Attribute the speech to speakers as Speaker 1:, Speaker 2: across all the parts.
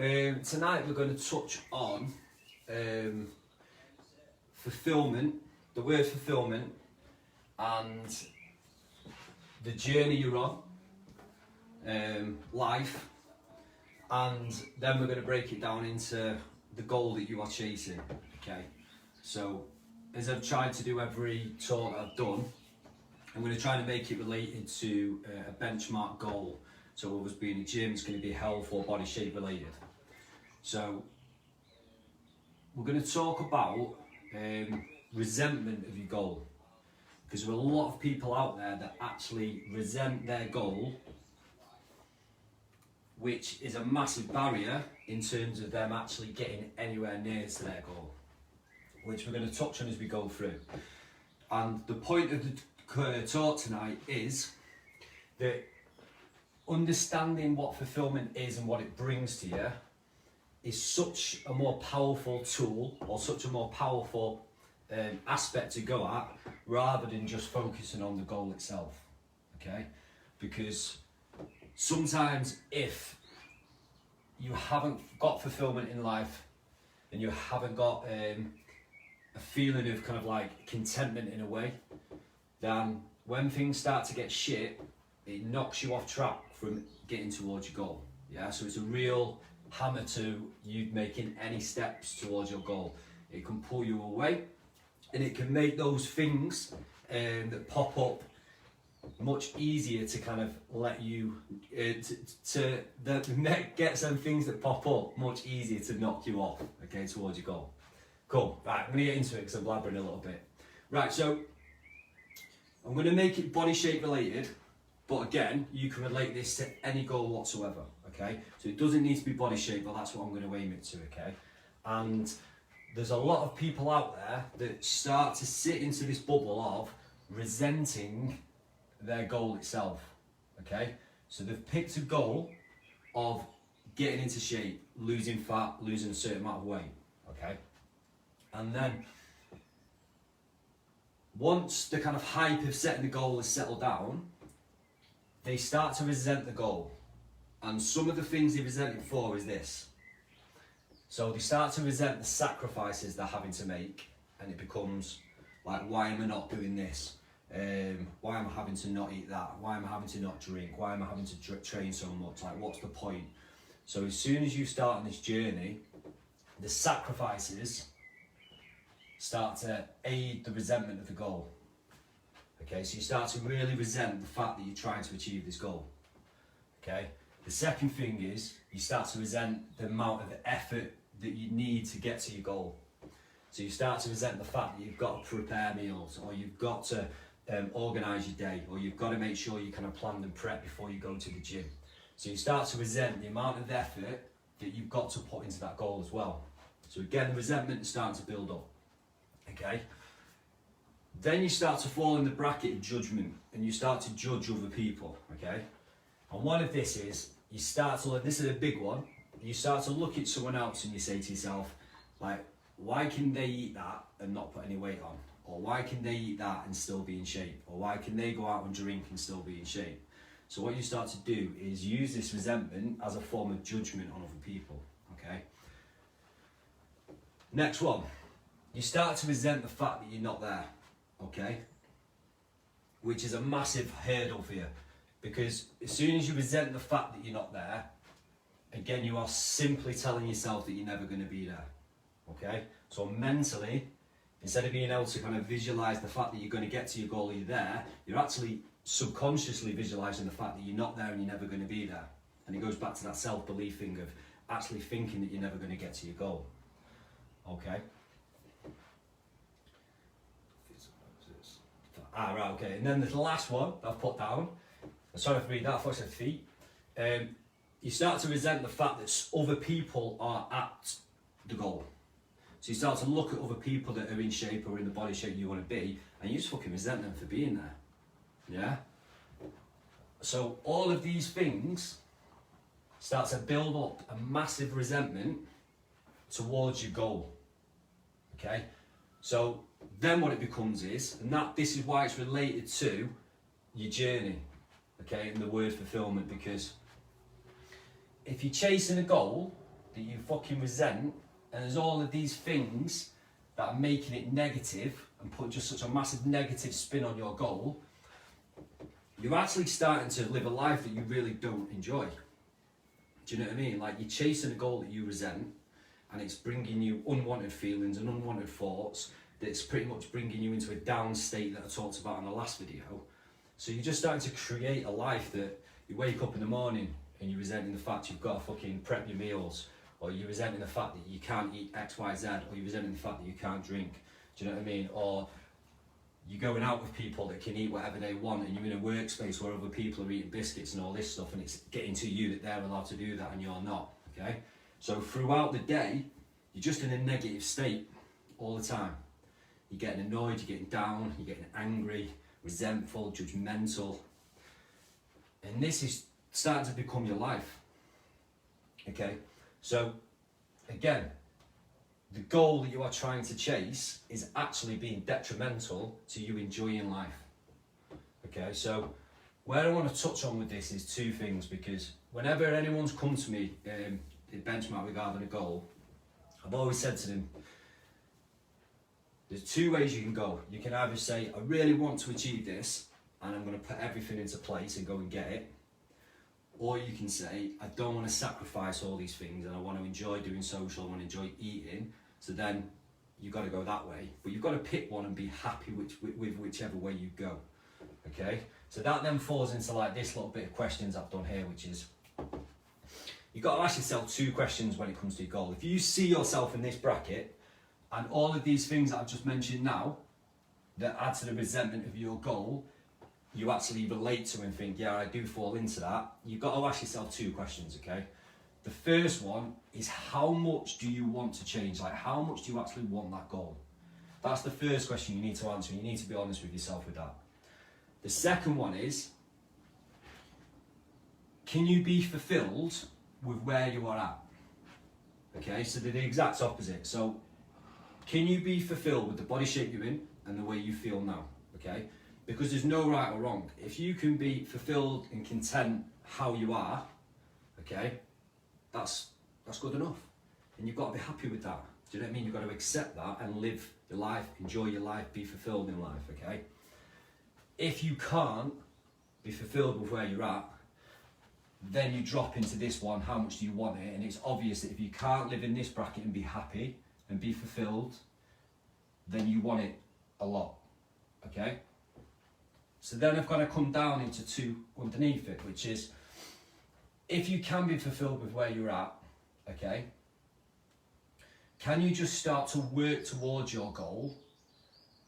Speaker 1: Tonight we're going to touch on fulfillment, the word fulfillment, and the journey you're on, life, and then we're going to break it down into the goal that you are chasing. Okay, so as I've tried to do every talk I've done, I'm going to try to make it related to a benchmark goal. So whether it's being a gym, it's going to be health or body shape related. So we're going to talk about resentment of your goal, because there are a lot of people out there that actually resent their goal, which is a massive barrier in terms of them actually getting anywhere near to their goal, which we're going to touch on as we go through. And the point of the talk tonight is that understanding what fulfillment is and what it brings to you is such a more powerful tool, or such a more powerful aspect to go at, rather than just focusing on the goal itself. Okay, because sometimes if you haven't got fulfillment in life and you haven't got a feeling of kind of like contentment in a way, then when things start to get shit, it knocks you off track from getting towards your goal. Yeah, so it's a real hammer to you making any steps towards your goal. It can pull you away, and it can make those things that pop up much easier to kind of let you get some things that pop up much easier to knock you off, okay, towards your goal. Cool. Right, I'm gonna get into it because I'm blabbering a little bit. Right, so I'm gonna make it body shape related, but again, you can relate this to any goal whatsoever. Okay, so it doesn't need to be body shape, but that's what I'm going to aim it to. Okay, and there's a lot of people out there that start to sit into this bubble of resenting their goal itself. Okay, so they've picked a goal of getting into shape, losing fat, losing a certain amount of weight. Okay, and then once the kind of hype of setting the goal has settled down, they start to resent the goal. And some of the things they resent it for is this. So they start to resent the sacrifices they're having to make, and it becomes like, why am I not doing this? Why am I having to not eat that? Why am I having to not drink? Why am I having to train so much? Like, what's the point? So as soon as you start on this journey, the sacrifices start to aid the resentment of the goal. Okay, so you start to really resent the fact that you're trying to achieve this goal. Okay. The second thing is you start to resent the amount of effort that you need to get to your goal. So you start to resent the fact that you've got to prepare meals, or you've got to organise your day, or you've got to make sure you kind of plan and prep before you go to the gym. So you start to resent the amount of effort that you've got to put into that goal as well. So again, the resentment is starting to build up. Okay. Then you start to fall in the bracket of judgment, and you start to judge other people. Okay. And one of this is, you start to look, this is a big one, you start to look at someone else and you say to yourself, like, why can they eat that and not put any weight on? Or why can they eat that and still be in shape? Or why can they go out and drink and still be in shape? So what you start to do is use this resentment as a form of judgment on other people, okay? Next one, you start to resent the fact that you're not there, okay? Which is a massive hurdle for you. Because as soon as you resent the fact that you're not there, again, you are simply telling yourself that you're never going to be there. Okay? So mentally, instead of being able to kind of visualize the fact that you're going to get to your goal, you're there, you're actually subconsciously visualizing the fact that you're not there and you're never going to be there. And it goes back to that self-belief thing of actually thinking that you're never going to get to your goal. Okay? Right, okay. And then the last one I've put down, sorry for reading that, I thought I said feet. You start to resent the fact that other people are at the goal. So you start to look at other people that are in shape or in the body shape you want to be, and you just fucking resent them for being there. Yeah? So all of these things start to build up a massive resentment towards your goal. Okay? So then what it becomes is, and this is why it's related to your journey. Okay, and the word fulfillment, because if you're chasing a goal that you fucking resent, and there's all of these things that are making it negative and put just such a massive negative spin on your goal, you're actually starting to live a life that you really don't enjoy. Do you know what I mean? Like, you're chasing a goal that you resent, and it's bringing you unwanted feelings and unwanted thoughts, that's pretty much bringing you into a down state that I talked about in the last video. So you're just starting to create a life that you wake up in the morning and you're resenting the fact you've got to fucking prep your meals, or you're resenting the fact that you can't eat X, Y, Z, or you're resenting the fact that you can't drink. Do you know what I mean? Or you're going out with people that can eat whatever they want, and you're in a workspace where other people are eating biscuits and all this stuff, and it's getting to you that they're allowed to do that and you're not, okay? So throughout the day, you're just in a negative state all the time. You're getting annoyed, you're getting down, you're getting angry, resentful, judgmental. And this is starting to become your life, okay? So, again, the goal that you are trying to chase is actually being detrimental to you enjoying life. Okay, so where I want to touch on with this is two things, because whenever anyone's come to me in benchmark regarding a goal, I've always said to them, there's two ways you can go. You can either say, I really want to achieve this, and I'm going to put everything into place and go and get it. Or you can say, I don't want to sacrifice all these things, and I want to enjoy doing social, I want to enjoy eating. So then you've got to go that way. But you've got to pick one and be happy with whichever way you go. Okay? So that then falls into like this little bit of questions I've done here, which is, you've got to ask yourself two questions when it comes to your goal. If you see yourself in this bracket, and all of these things that I've just mentioned now, that add to the resentment of your goal, you actually relate to and think, yeah, I do fall into that, you've got to ask yourself two questions, okay? The first one is, how much do you want to change? Like, how much do you actually want that goal? That's the first question you need to answer, and you need to be honest with yourself with that. The second one is, can you be fulfilled with where you are at? Okay, so they're the exact opposite. So, can you be fulfilled with the body shape you're in and the way you feel now? Okay? Because there's no right or wrong. If you can be fulfilled and content how you are, okay, that's good enough. And you've got to be happy with that. Do you know what I mean? You've got to accept that and live your life, enjoy your life, be fulfilled in life, okay? If you can't be fulfilled with where you're at, then you drop into this one, how much do you want it? And it's obvious that if you can't live in this bracket and be happy and be fulfilled, then you want it a lot, okay? So then I've got to come down into two underneath it, which is, if you can be fulfilled with where you're at, okay, can you just start to work towards your goal,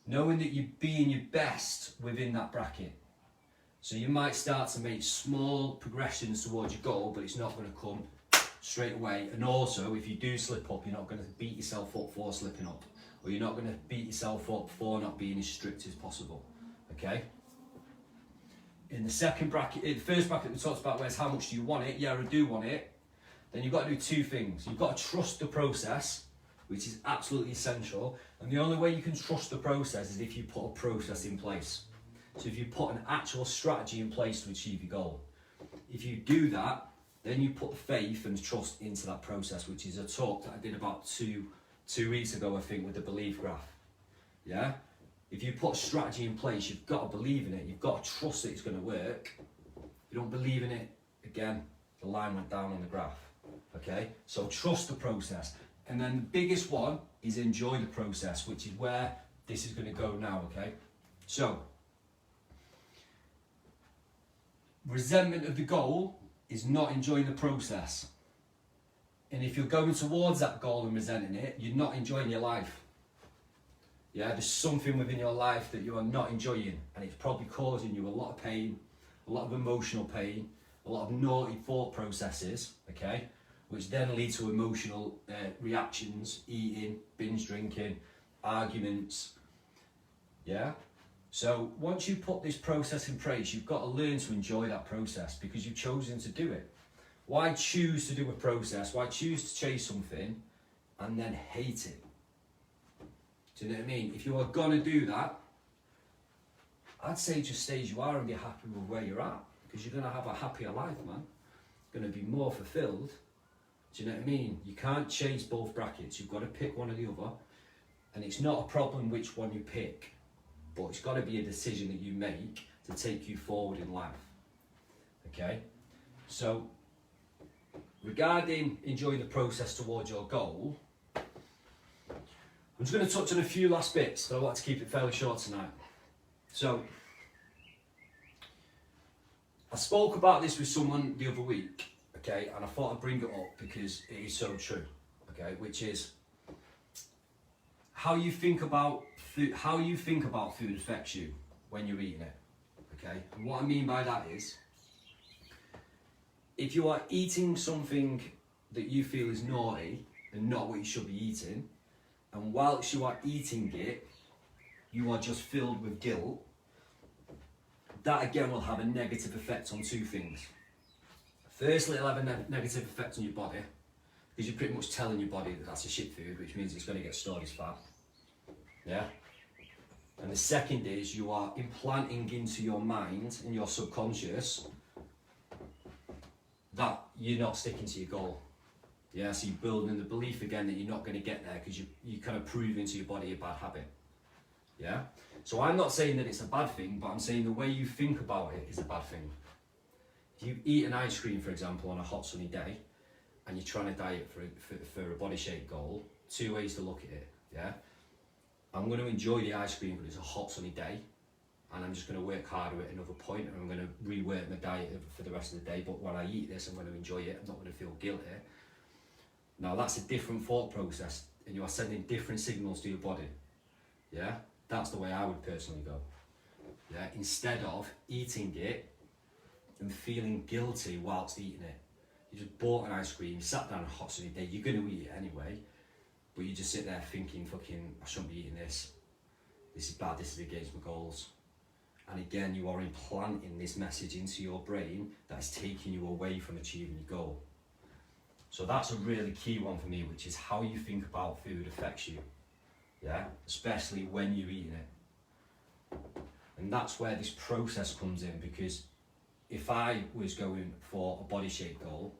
Speaker 1: knowing that you're being your best within that bracket? So you might start to make small progressions towards your goal, but it's not going to come straight away. And also, if you do slip up, you're not going to beat yourself up for slipping up, or you're not going to beat yourself up for not being as strict as possible, okay? In the second bracket, in the first bracket we talked about, where's how much do you want it? Yeah, I do want it. Then you've got to do two things. You've got to trust the process, which is absolutely essential. And the only way you can trust the process is if you put a process in place. So if you put an actual strategy in place to achieve your goal. If you do that, then you put faith and trust into that process, which is a talk that I did about two weeks ago, I think, with the belief graph. Yeah? If you put a strategy in place, you've got to believe in it. You've got to trust that it's going to work. If you don't believe in it, again, the line went down on the graph. Okay? So trust the process. And then the biggest one is enjoy the process, which is where this is going to go now, okay? So, resentment of the goal is not enjoying the process. And if you're going towards that goal and resenting it, you're not enjoying your life. Yeah, there's something within your life that you are not enjoying, and it's probably causing you a lot of pain, a lot of emotional pain, a lot of naughty thought processes, okay, which then lead to emotional reactions, eating, binge drinking, arguments, yeah? So once you put this process in place, you've got to learn to enjoy that process because you've chosen to do it. Why choose to do a process? Why choose to chase something and then hate it? Do you know what I mean? If you are going to do that, I'd say just stay as you are and be happy with where you're at, because you're going to have a happier life, man. You're going to be more fulfilled, Do you know what I mean? You can't chase both brackets. You've got to pick one or the other. And it's not a problem which one you pick, but it's got to be a decision that you make to take you forward in life. Okay? So, regarding enjoying the process towards your goal, I'm just going to touch on a few last bits, but I want to keep it fairly short tonight. So, I spoke about this with someone the other week, okay, and I thought I'd bring it up because it is so true, okay, which is how you think about food, food affects you when you're eating it, okay? And what I mean by that is, if you are eating something that you feel is naughty and not what you should be eating, and whilst you are eating it, you are just filled with guilt, that again will have a negative effect on two things. Firstly, it'll have a negative effect on your body, because you're pretty much telling your body that that's a shit food, which means it's going to get stored as fat. Yeah? And the second is you are implanting into your mind and your subconscious that you're not sticking to your goal. Yeah, so you're building the belief again that you're not going to get there because you kind of proving to your body a bad habit. Yeah? So I'm not saying that it's a bad thing, but I'm saying the way you think about it is a bad thing. If you eat an ice cream, for example, on a hot sunny day, and you're trying to diet for a body shape goal, two ways to look at it, yeah? I'm going to enjoy the ice cream, but it's a hot sunny day, and I'm just going to work harder at another point, and I'm going to rework my diet for the rest of the day, but when I eat this, I'm going to enjoy it, I'm not going to feel guilty. Now that's a different thought process, and you are sending different signals to your body, yeah? That's the way I would personally go, yeah? Instead of eating it and feeling guilty whilst eating it. You just bought an ice cream, you sat down on a hot sunny day, you're going to eat it anyway, but you just sit there thinking, fucking, I shouldn't be eating this. This is bad, this is against my goals. And again, you are implanting this message into your brain that is taking you away from achieving your goal. So that's a really key one for me, which is how you think about food affects you. Yeah, especially when you're eating it. And that's where this process comes in, because if I was going for a body shape goal,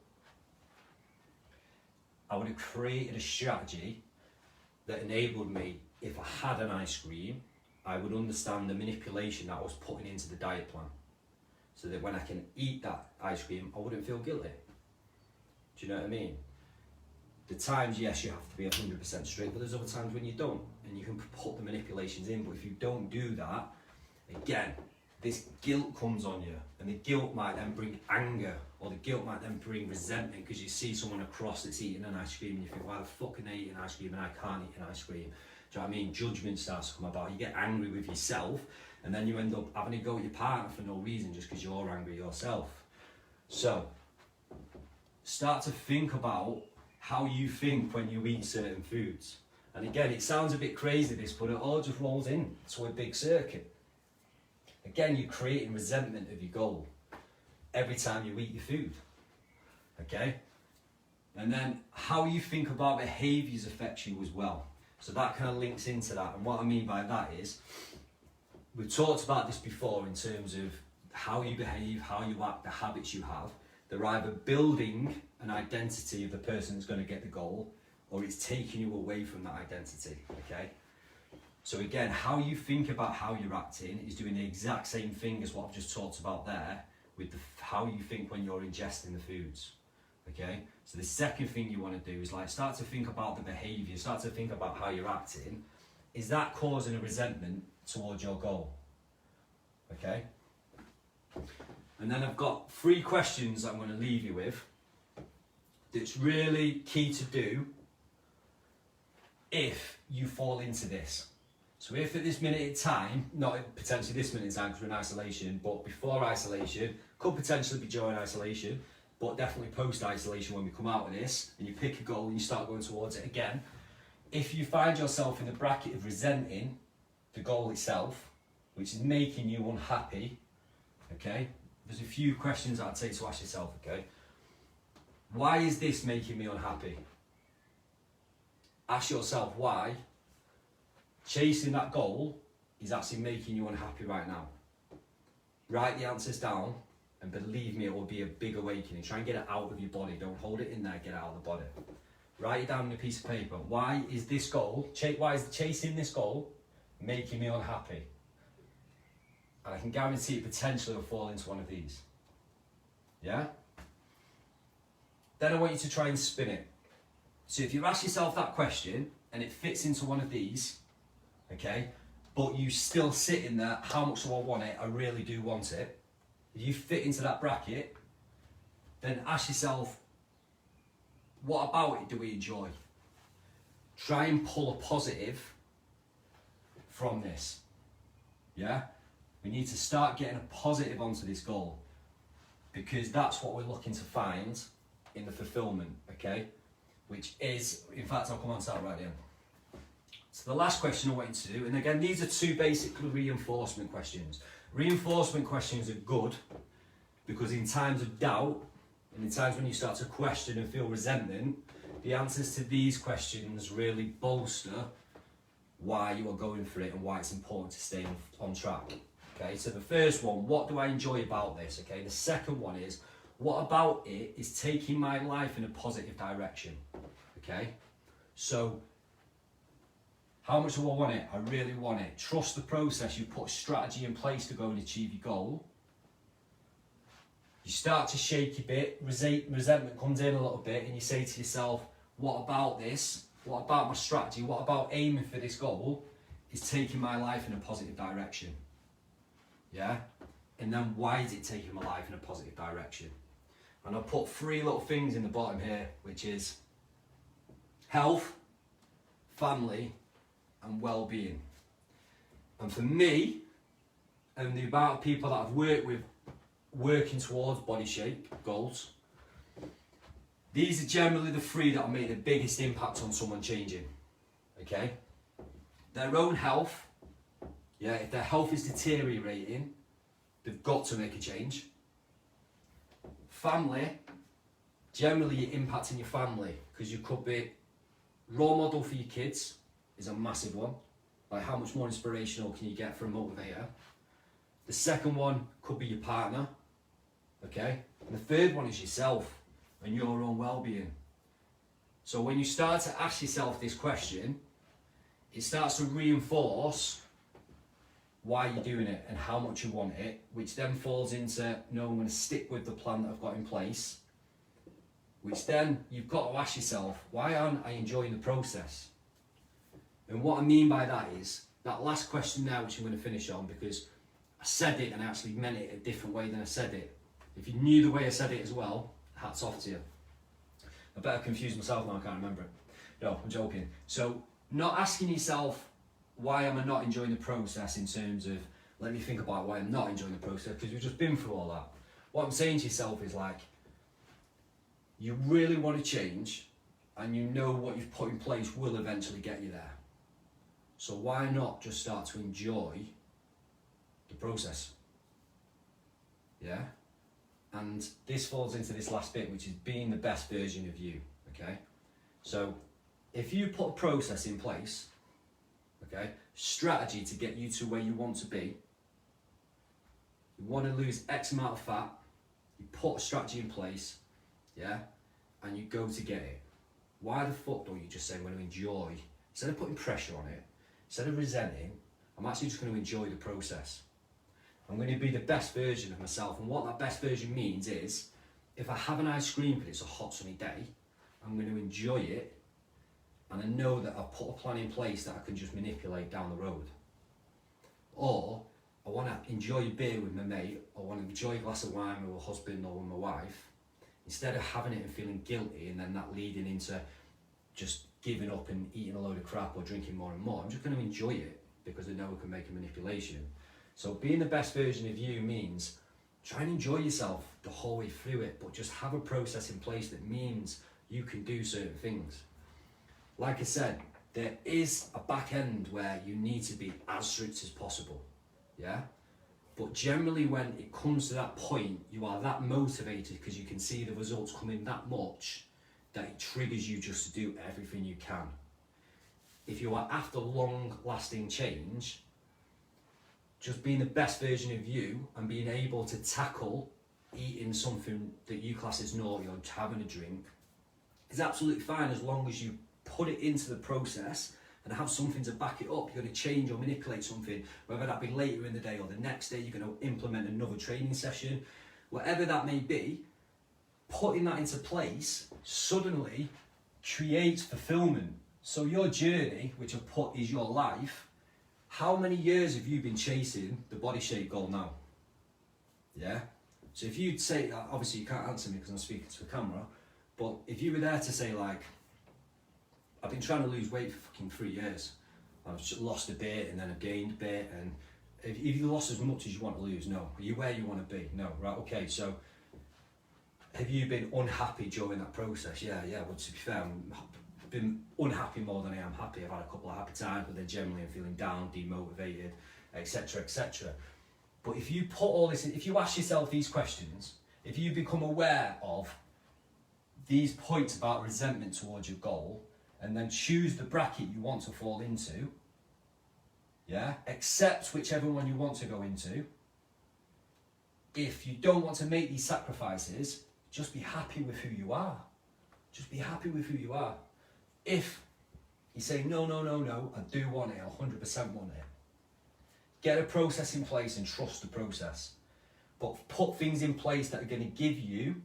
Speaker 1: I would have created a strategy that enabled me, if I had an ice cream, I would understand the manipulation that I was putting into the diet plan, so that when I can eat that ice cream, I wouldn't feel guilty. Do you know what I mean? The times, yes, you have to be 100% straight, but there's other times when you don't, and you can put the manipulations in, but if you don't do that, again, this guilt comes on you, and the guilt might then bring anger, or the guilt might then bring resentment, because you see someone across that's eating an ice cream, and you think, why the fuck can they eat an ice cream and I can't eat an ice cream? Do you know what I mean? Judgment starts to come about, you get angry with yourself, and then you end up having to go at your partner for no reason, just because you're angry yourself. So, start to think about how you think when you eat certain foods. And again, it sounds a bit crazy this, but it all just rolls in to a big circuit. Again, you're creating resentment of your goal every time you eat your food, okay? And then how you think about behaviours affects you as well. So that kind of links into that. And what I mean by that is, we've talked about this before in terms of how you behave, how you act, the habits you have. They're either building an identity of the person that's going to get the goal, or it's taking you away from that identity, okay? So again, how you think about how you're acting is doing the exact same thing as what I've just talked about there, with how you think when you're ingesting the foods, okay? So the second thing you want to do is like start to think about the behaviour, start to think about how you're acting. Is that causing a resentment towards your goal, okay? And then I've got 3 questions I'm going to leave you with that's really key to do if you fall into this. So if at this minute in time, not potentially this minute in time because we're in isolation, but before isolation, could potentially be during isolation, but definitely post-isolation when we come out of this, and you pick a goal and you start going towards it again, if you find yourself in the bracket of resenting the goal itself, which is making you unhappy, okay, there's a few questions that I'd say to ask yourself, okay? Why is this making me unhappy? Ask yourself why chasing that goal is actually making you unhappy right now. Write the answers down And believe me, it will be a big awakening. Try and get it out of your body. Don't hold it in there, get it out of the body. Write it down on a piece of paper. Why is this goal, why is chasing this goal making me unhappy? And I can guarantee it potentially will fall into one of these. Yeah? Then I want you to try and spin it. So if you ask yourself that question and it fits into one of these, okay, but you still sit in there, how much do I want it? I really do want it. If you fit into that bracket, then ask yourself, what about it do we enjoy? Try and pull a positive from this. Yeah? We need to start getting a positive onto this goal, because that's what we're looking to find in the fulfillment, okay? Which is, in fact, I'll come on to that right here. So the last question I want you to do, and again, these are two basically reinforcement questions. Reinforcement questions are good because in times of doubt, and in times when you start to question and feel resentment, the answers to these questions really bolster why you are going for it and why it's important to stay on track. Okay, so the first one, what do I enjoy about this? Okay, the second one is, what about it is taking my life in a positive direction? Okay, so how much do I want it? I really want it. Trust the process. You put a strategy in place to go and achieve your goal. You start to shake a bit, resentment comes in a little bit, and you say to yourself, what about this? What about my strategy? What about aiming for this goal is taking my life in a positive direction? Yeah? And then why is it taking my life in a positive direction? And I'll put 3 little things in the bottom here, which is health, family, and well-being. And for me, and the amount of people that I've worked with working towards body shape goals, these are generally the 3 that will make the biggest impact on someone changing. Okay? Their own health, yeah, if their health is deteriorating, they've got to make a change. Family, generally you're impacting your family, because you could be role model for your kids is a massive one. Like, how much more inspirational can you get from a motivator? The second one could be your partner, okay? And the third one is yourself and your own well-being. So when you start to ask yourself this question, it starts to reinforce why you're doing it and how much you want it, which then falls into, no, I'm going to stick with the plan that I've got in place, which then you've got to ask yourself, why aren't I enjoying the process? And what I mean by that is, that last question there, which I'm going to finish on, because I said it and I actually meant it a different way than I said it. If you knew the way I said it as well, hats off to you. I better confuse myself now, I can't remember it. No, I'm joking. So, not asking yourself, why am I not enjoying the process, in terms of, let me think about why I'm not enjoying the process, because we've just been through all that. What I'm saying to yourself is, like, you really want to change, and you know what you've put in place will eventually get you there. So why not just start to enjoy the process? Yeah? And this falls into this last bit, which is being the best version of you, okay? So if you put a process in place, okay, strategy to get you to where you want to be, you want to lose X amount of fat, you put a strategy in place, yeah, and you go to get it. Why the fuck don't you just say, I'm going to enjoy, instead of putting pressure on it, instead of resenting, I'm actually just going to enjoy the process. I'm going to be the best version of myself, and what that best version means is, if I have an ice cream but it's a hot sunny day, I'm going to enjoy it, and I know that I've put a plan in place that I can just manipulate down the road. Or I want to enjoy a beer with my mate, or want to enjoy a glass of wine with my husband or with my wife, instead of having it and feeling guilty and then that leading into just giving up and eating a load of crap or drinking more and more. I'm just going to enjoy it because I know I can make a manipulation. So being the best version of you means try and enjoy yourself the whole way through it, but just have a process in place that means you can do certain things. Like I said, there is a back end where you need to be as strict as possible, yeah? But generally when it comes to that point, you are that motivated because you can see the results coming that much that it triggers you just to do everything you can. If you are after long-lasting change, just being the best version of you and being able to tackle eating something that you class as naughty or having a drink is absolutely fine, as long as you put it into the process and have something to back it up. You're going to change or manipulate something, whether that be later in the day or the next day. You're going to implement another training session, whatever that may be. Putting that into place suddenly creates fulfillment. So your journey, which I've put is your life, how many years have you been chasing the body shape goal now? Yeah? So if you'd say, obviously you can't answer me because I'm speaking to a camera, but if you were there to say like, I've been trying to lose weight for fucking 3 years. I've just lost a bit and then I've gained a bit, and if you lost as much as you want to lose, no. Are you where you want to be? No. Right, okay, so have you been unhappy during that process? Yeah, well, to be fair, I've been unhappy more than I am happy. I've had a couple of happy times, but then generally I'm feeling down, demotivated, etc., etc. But if you put all this in, if you ask yourself these questions, if you become aware of these points about resentment towards your goal, and then choose the bracket you want to fall into, yeah, accept whichever one you want to go into. If you don't want to make these sacrifices, just be happy with who you are. Just be happy with who you are. If you say, no, I do want it, I 100% want it, get a process in place and trust the process. But put things in place that are going to give you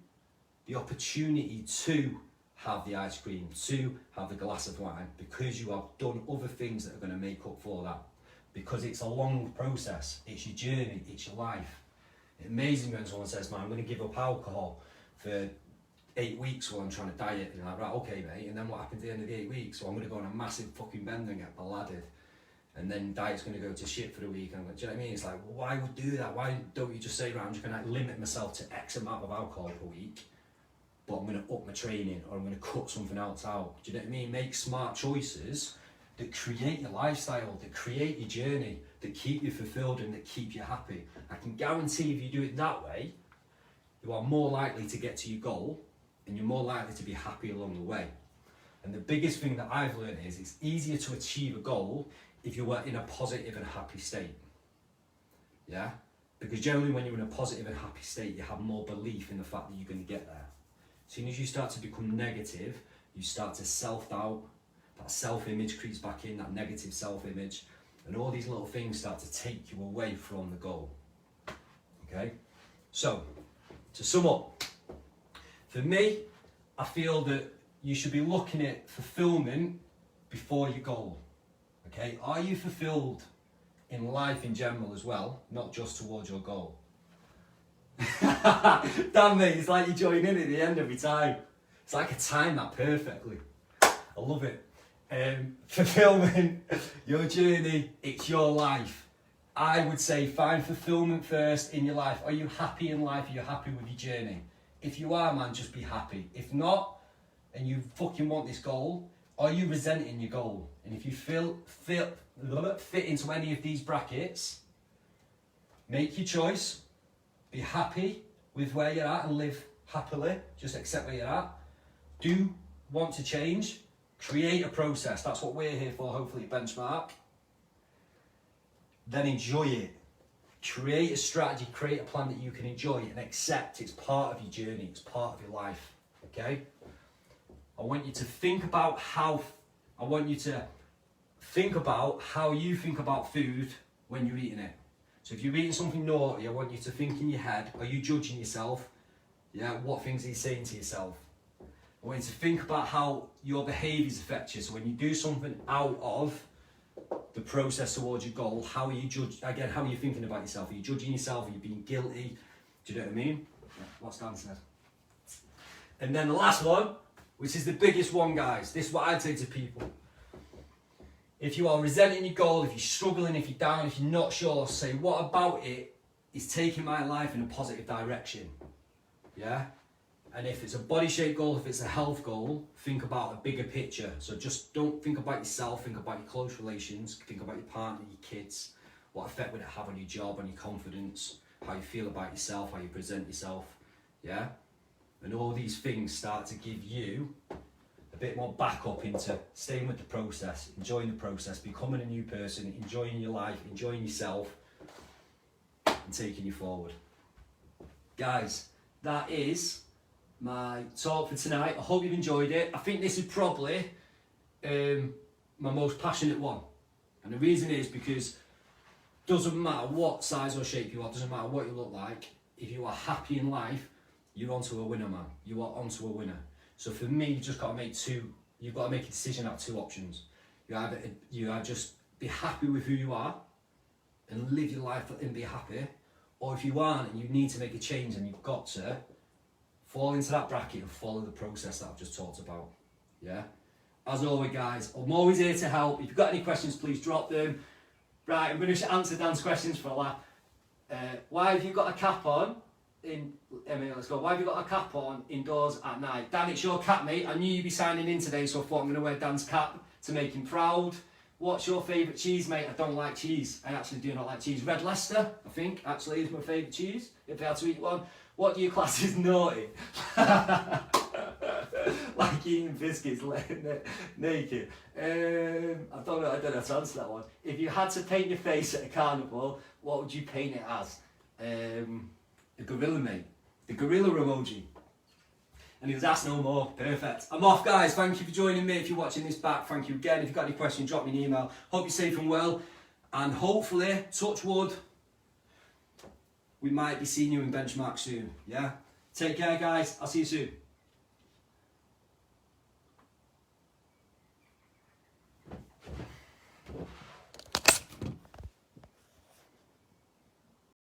Speaker 1: the opportunity to have the ice cream, to have the glass of wine, because you have done other things that are going to make up for that. Because it's a long process, it's your journey, it's your life. It's amazing when someone says, man, I'm going to give up alcohol for 8 weeks while I'm trying to diet. And you're like, right, okay, mate, and then what happens at the end of the 8 weeks? So I'm going to go on a massive fucking bender and get balladed. And then diet's going to go to shit for the week. And I'm like, do you know what I mean? It's like, why would do that? Why don't you just say, right, I'm just going to limit myself to X amount of alcohol per week, but I'm going to up my training, or I'm going to cut something else out. Do you know what I mean? Make smart choices that create your lifestyle, that create your journey, that keep you fulfilled and that keep you happy. I can guarantee if you do it that way, you are more likely to get to your goal and you're more likely to be happy along the way. And the biggest thing that I've learned is it's easier to achieve a goal if you are in a positive and happy state. Yeah? Because generally when you're in a positive and happy state, you have more belief in the fact that you're going to get there. As soon as you start to become negative, you start to self-doubt, that self-image creeps back in, that negative self-image, and all these little things start to take you away from the goal. Okay? So, to sum up, for me, I feel that you should be looking at fulfillment before your goal. Okay? Are you fulfilled in life in general as well, not just towards your goal? Damn mate, it's like you join in at the end every time. It's like I time that perfectly. I love it. Fulfillment, your journey, it's your life. I would say find fulfillment first in your life. Are you happy in life? Are you happy with your journey? If you are, man, just be happy. If not, and you fucking want this goal, are you resenting your goal? And if you fit into any of these brackets, make your choice. Be happy with where you're at and live happily. Just accept where you're at. Do want to change. Create a process. That's what we're here for, hopefully, Benchmark. Then enjoy it. Create a strategy, create a plan that you can enjoy and accept it's part of your journey, it's part of your life. Okay? I want you to think about how you think about food when you're eating it. So if you're eating something naughty, I want you to think in your head, are you judging yourself? Yeah, what things are you saying to yourself? I want you to think about how your behaviours affect you. So when you do something out of the process towards your goal, how are you thinking about yourself? Are you judging yourself? Are you being guilty? Do you know what I mean? Yeah, what's Dan said. And then the last one, which is the biggest one, guys. This is what I'd say to people. If you are resenting your goal, if you're struggling, if you're down, if you're not sure, say, what about it is taking my life in a positive direction? Yeah? And if it's a body shape goal, if it's a health goal, think about a bigger picture. So just don't think about yourself, think about your close relations, think about your partner, your kids. What effect would it have on your job, on your confidence, how you feel about yourself, how you present yourself, yeah? And all these things start to give you a bit more backup into staying with the process, enjoying the process, becoming a new person, enjoying your life, enjoying yourself, and taking you forward. Guys, that is my talk for tonight. I hope you've enjoyed it. I think this is probably my most passionate one. And the reason is because doesn't matter what size or shape you are, doesn't matter what you look like, if you are happy in life, you're onto a winner, man. You are onto a winner. So for me, you've just got to make you've got to make a decision out of two options. You either just be happy with who you are and live your life and be happy, or if you aren't and you need to make a change and you've got to, fall into that bracket and follow the process that I've just talked about. Yeah? As always, guys, I'm always here to help. If you've got any questions, please drop them. Right, I'm going to answer Dan's questions for a laugh. Why have you got a cap on? Let's go. Why have you got a cap on indoors at night? Dan, it's your cap, mate. I knew you'd be signing in today, so I thought I'm going to wear Dan's cap to make him proud. What's your favourite cheese, mate? I don't like cheese. I actually do not like cheese. Red Leicester, I think, actually is my favourite cheese, if I had to eat one. What do you class as naughty? Like eating biscuits naked. I don't know how to answer that one. If you had to paint your face at a carnival, what would you paint it as? The gorilla, mate. The gorilla emoji. And he was asked no more. Perfect. I'm off, guys. Thank you for joining me. If you're watching this back, thank you again. If you've got any questions, drop me an email. Hope you're safe and well. And hopefully, touch wood, we might be seeing you in benchmark soon. Yeah? Take care, guys. I'll see you soon.